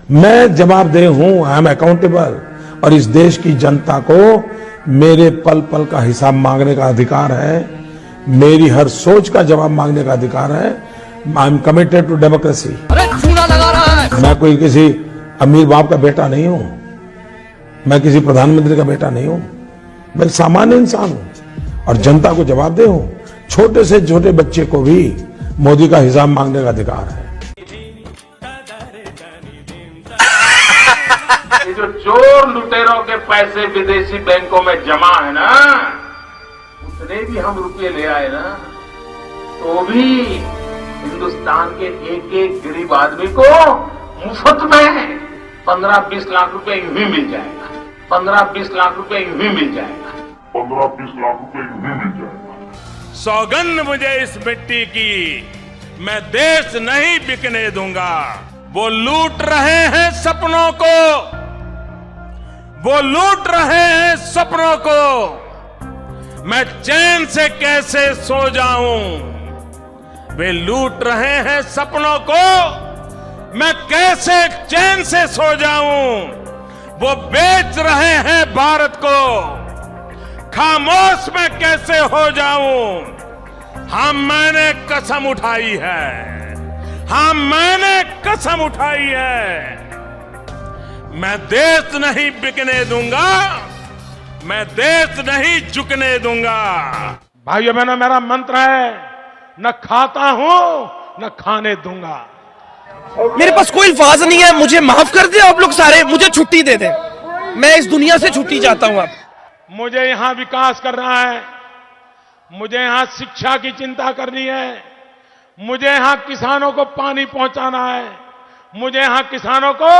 मैं जवाबदेह हूं, आई एम अकाउंटेबल। और इस देश की जनता को मेरे पल पल का हिसाब मांगने का अधिकार है, मेरी हर सोच का जवाब मांगने का अधिकार है। I am committed to democracy. मैं कोई किसी अमीर बाप का बेटा नहीं हूं, मैं किसी प्रधानमंत्री का बेटा नहीं हूं, मैं एक सामान्य इंसान हूं और जनता को जवाबदेह हूं। छोटे से छोटे बच्चे को भी मोदी का हिसाब मांगने का अधिकार है। ये जो चोर लुटेरों के पैसे विदेशी बैंकों में जमा है ना, उतने भी हम रुपये ले आए ना, तो भी हिंदुस्तान के एक एक गरीब आदमी को मुफ्त में 15-20 लाख रुपए यूं ही मिल जाएगा। 15-20 लाख रुपए यूं ही मिल जाएगा। 15-20 लाख रुपए यूं ही मिल जाएगा। सौगंध मुझे इस मिट्टी की, मैं देश नहीं बिकने दूंगा। वो लूट रहे हैं सपनों को, वो लूट रहे हैं सपनों को, मैं चैन से कैसे सो जाऊं। वे लूट रहे हैं सपनों को, मैं कैसे चैन से सो जाऊं। वो बेच रहे हैं भारत को, खामोश मैं कैसे हो जाऊं। हाँ मैंने कसम उठाई है, हाँ मैंने कसम उठाई है, मैं देश नहीं बिकने दूंगा, मैं देश नहीं झुकने दूंगा। भाइयों बहनों, मेरा मंत्र है, न खाता हूं न खाने दूंगा। मेरे पास कोई अल्फाज नहीं है, मुझे माफ कर दे आप लोग सारे, मुझे छुट्टी दे दे, मैं इस दुनिया से छुट्टी चाहता हूं। आप मुझे यहां विकास करना है, मुझे यहां शिक्षा की चिंता करनी है, मुझे यहां किसानों को पानी पहुंचाना है, मुझे यहां किसानों को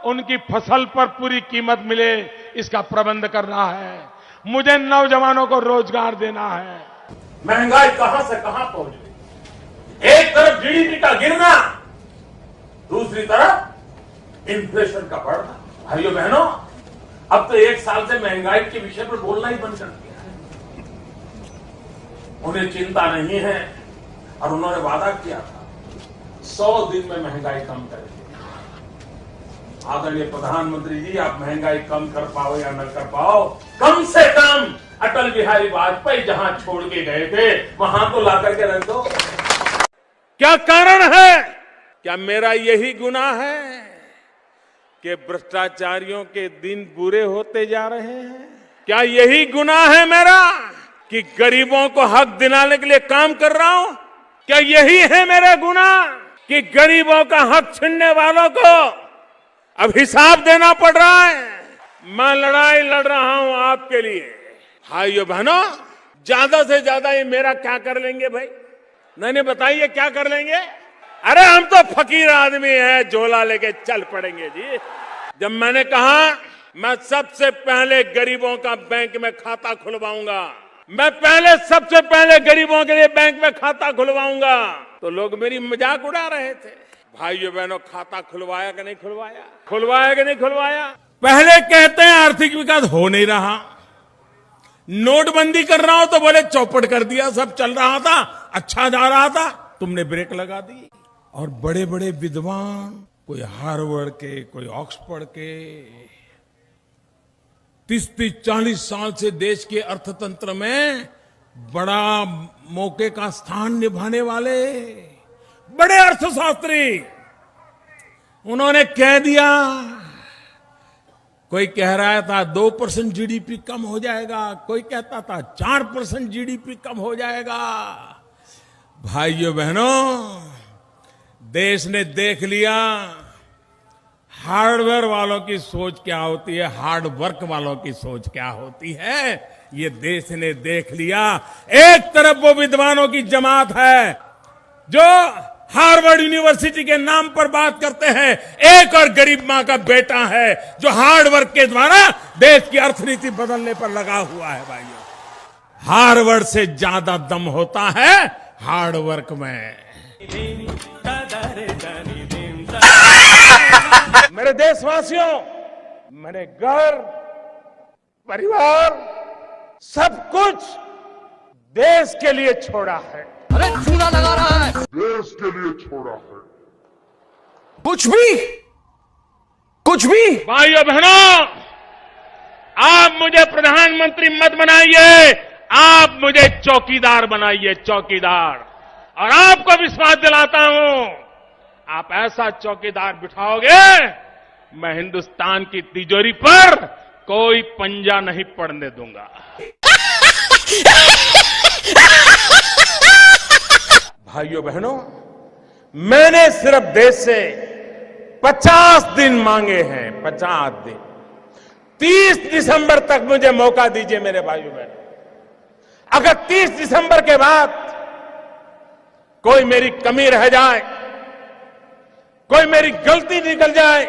उनकी फसल पर पूरी कीमत मिले इसका प्रबंध करना है, मुझे नौजवानों को रोजगार देना है। महंगाई कहां से कहां पहुंच गई। एक तरफ जीडीपी का गिरना, दूसरी तरफ इन्फ्लेशन का बढ़ना। भाइयों बहनों, अब तो एक साल से महंगाई के विषय पर बोलना ही बंद कर दिया है। उन्हें चिंता नहीं है और उन्होंने वादा किया था 100 दिन में महंगाई कम करेंगे। आदरणीय प्रधानमंत्री जी, आप महंगाई कम कर पाओ या न कर पाओ, कम से कम अटल बिहारी वाजपेयी जहां छोड़ के गए थे वहां तो ला करके रख दो। क्या कारण है? क्या मेरा यही गुनाह है कि भ्रष्टाचारियों के दिन बुरे होते जा रहे हैं? क्या यही गुनाह है मेरा कि गरीबों को हक दिलाने के लिए काम कर रहा हूं? क्या यही है मेरा गुनाह कि गरीबों का हक छीनने वालों को अब हिसाब देना पड़ रहा है? मैं लड़ाई लड़ रहा हूं आपके लिए। भाइयों बहनों, ज्यादा से ज्यादा ये मेरा क्या कर लेंगे भाई? नहीं बताइए क्या कर लेंगे? अरे हम तो फकीर आदमी हैं, झोला लेके चल पड़ेंगे जी। जब मैंने कहा मैं सबसे पहले गरीबों का बैंक में खाता खुलवाऊंगा, मैं पहले सबसे पहले गरीबों के लिए बैंक में खाता खुलवाऊंगा, तो लोग मेरी मजाक उड़ा रहे थे। भाइयों बहनों, खाता खुलवाया कि नहीं खुलवाया? खुलवाया कि नहीं खुलवाया? पहले कहते हैं आर्थिक विकास हो नहीं रहा, नोटबंदी कर रहा हूं तो बोले चौपट कर दिया, सब चल रहा था, अच्छा जा रहा था, तुमने ब्रेक लगा दी। और बड़े बड़े विद्वान, कोई हार्वर्ड के, कोई ऑक्सफोर्ड के, 30-40 साल से देश के अर्थतंत्र में बड़ा मौके का स्थान निभाने वाले बड़े अर्थशास्त्री, उन्होंने कह दिया, कोई कह रहा था 2% जीडीपी कम हो जाएगा, कोई कहता था 4% जीडीपी कम हो जाएगा। भाइयों बहनों, देश ने देख लिया हार्डवेयर वालों की सोच क्या होती है, हार्ड वर्क वालों की सोच क्या होती है, ये देश ने देख लिया। एक तरफ वो विद्वानों की जमात है जो हार्वर्ड यूनिवर्सिटी के नाम पर बात करते हैं, एक और गरीब मां का बेटा है जो हार्ड वर्क के द्वारा देश की अर्थनीति बदलने पर लगा हुआ है। भाइयों, हार्वर्ड से ज्यादा दम होता है हार्ड वर्क में। मेरे देशवासियों, मैंने घर, परिवार, सब कुछ देश के लिए छोड़ा है। अरे चूना लगा रहा है, देश के लिए छोड़ा है। कुछ भी कुछ भी। भाइयों बहनों, आप मुझे प्रधानमंत्री मत बनाइए, आप मुझे चौकीदार बनाइए, चौकीदार। और आपको विश्वास दिलाता हूं, आप ऐसा चौकीदार बिठाओगे, मैं हिंदुस्तान की तिजोरी पर कोई पंजा नहीं पड़ने दूंगा। भाइयों बहनों, मैंने सिर्फ देश से 50 दिन मांगे हैं, 50 दिन। 30 दिसंबर तक मुझे मौका दीजिए मेरे भाइयों बहनों। अगर 30 दिसंबर के बाद कोई मेरी कमी रह जाए, कोई मेरी गलती निकल जाए,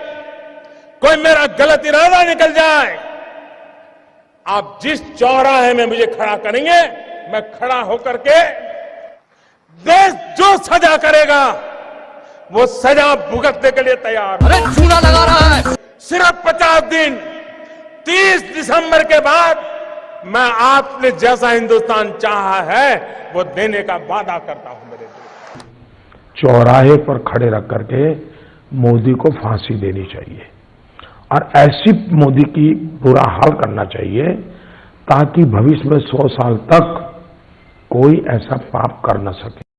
कोई मेरा गलत इरादा निकल जाए, आप जिस चौराहे में मुझे खड़ा करेंगे, मैं खड़ा होकर के देश जो सजा करेगा वो सजा भुगतने के लिए तैयार हूं। अरे चूना लगा रहा है। सिर्फ 50 दिन, 30 दिसंबर के बाद मैं आपने जैसा हिंदुस्तान चाहा है वो देने का वादा करता हूं मेरे दोस्त। चौराहे पर खड़े रख करके मोदी को फांसी देनी चाहिए और ऐसी मोदी की बुरा हाल करना चाहिए ताकि भविष्य में 100 साल तक कोई ऐसा पाप कर न सके।